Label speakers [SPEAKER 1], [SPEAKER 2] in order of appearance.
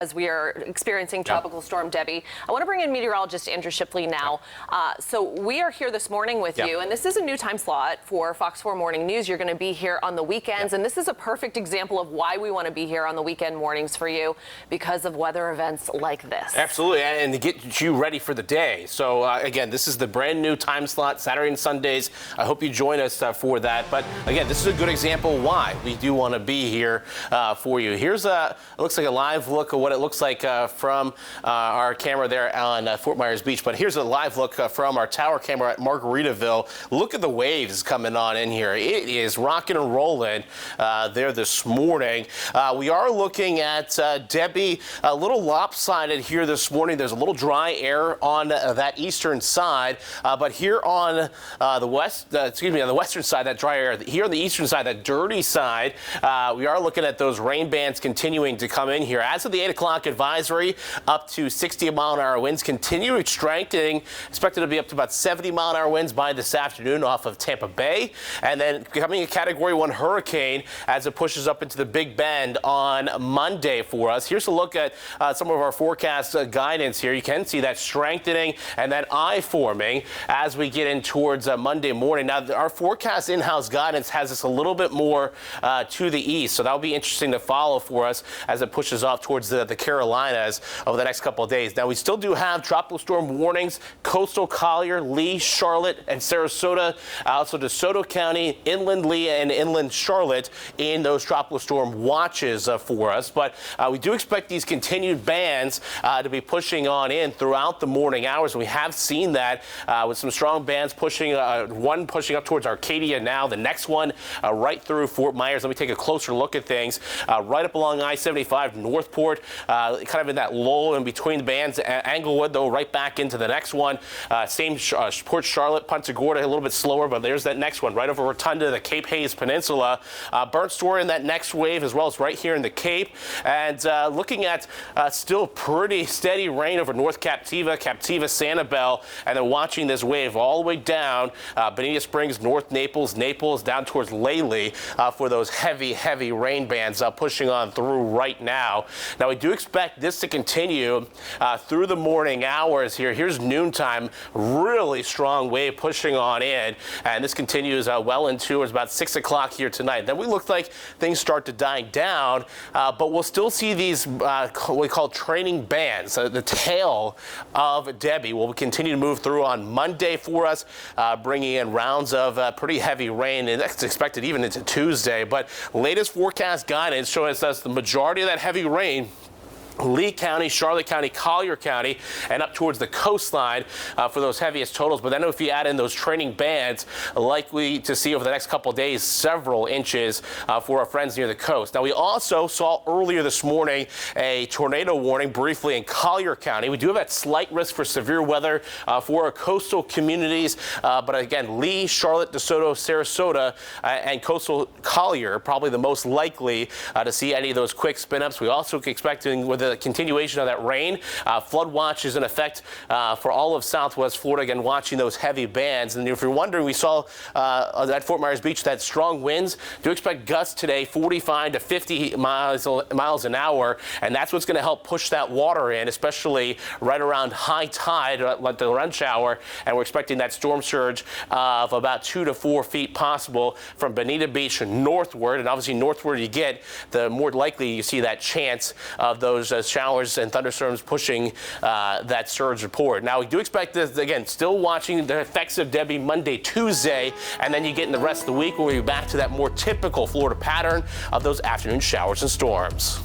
[SPEAKER 1] As we are experiencing Tropical Storm Debby. I want to bring in meteorologist Andrew Shipley now. So we are here this morning with you, and this is a new time slot for Fox 4 Morning News. You're going to be here on the weekends, and this is a perfect example of why we want to be here on the weekend mornings for you, because of weather events like this.
[SPEAKER 2] Absolutely, and to get you ready for the day. So again, this is the brand new time slot, Saturday and Sundays. I hope you join us for that. But again, this is a good example why we do want to be here for you. Here's it looks like a live look of what it looks like from our camera there on Fort Myers Beach. But here's a live look from our tower camera at Margaritaville. Look at the waves coming on in here. It is rocking and rolling there this morning. We are looking at Debby, a little lopsided here this morning. There's a little dry air on that eastern side, but here on the western side, that dry air. Here on the eastern side, that dirty side, we are looking at those rain bands continuing to come in here. As of the 8 o'clock advisory, up to 60-mile-an-hour winds, continuing strengthening, expected to be up to about 70-mile-an-hour winds by this afternoon off of Tampa Bay, and then becoming a Category 1 hurricane as it pushes up into the Big Bend on Monday for us. Here's a look at some of our forecast guidance here. You can see that strengthening and that eye forming as we get in towards Monday morning. Now, our forecast in-house guidance has us a little bit more to the east, so that'll be interesting to follow for us as it pushes off towards the Carolinas over the next couple of days. Now, we still do have tropical storm warnings, coastal Collier, Lee, Charlotte, and Sarasota, also DeSoto County, inland Lee, and inland Charlotte in those tropical storm watches for us. But we do expect these continued bands to be pushing on in throughout the morning hours. We have seen that with some strong bands pushing, one pushing up towards Arcadia now, the next one right through Fort Myers. Let me take a closer look at things. Right up along I-75 Northport, kind of in that lull in between the bands. Englewood, though, right back into the next one. Same Port Charlotte, Punta Gorda, a little bit slower, but there's that next one right over Rotunda, the Cape Hayes Peninsula. Burnt Store in that next wave, as well as right here in the Cape. And looking at still pretty steady rain over North Captiva, Sanibel, and then watching this wave all the way down Bonita Springs, North Naples, down towards Lely for those heavy rain bands pushing on through right now. Now, we do expect this to continue through the morning hours here. Here's noontime, really strong wave pushing on in, and this continues well into about 6 o'clock here tonight. Then we look like things start to die down, but we'll still see these what we call training bands. The tail of Debby will continue to move through on Monday for us, bringing in rounds of pretty heavy rain, and that's expected even into Tuesday. But latest forecast guidance showing us the majority of that heavy rain Lee County, Charlotte County, Collier County, and up towards the coastline for those heaviest totals. But then if you add in those training bands, likely to see over the next couple of days several inches for our friends near the coast. Now, we also saw earlier this morning a tornado warning briefly in Collier County. We do have that slight risk for severe weather for our coastal communities. But again, Lee, Charlotte, DeSoto, Sarasota, and coastal Collier probably the most likely to see any of those quick spin-ups. We also expecting with the continuation of that rain. Flood watch is in effect for all of Southwest Florida, again, watching those heavy bands. And if you're wondering, we saw at Fort Myers Beach that strong winds. Do expect gusts today, 45 to 50 miles an hour, and that's what's going to help push that water in, especially right around high tide, like the lunch hour. And we're expecting that storm surge of about 2 to 4 feet possible from Bonita Beach northward. And obviously, northward you get, the more likely you see that chance of those showers and thunderstorms pushing that surge report. Now, we do expect this, again, still watching the effects of Debby Monday, Tuesday, and then you get in the rest of the week, we'll be back to that more typical Florida pattern of those afternoon showers and storms.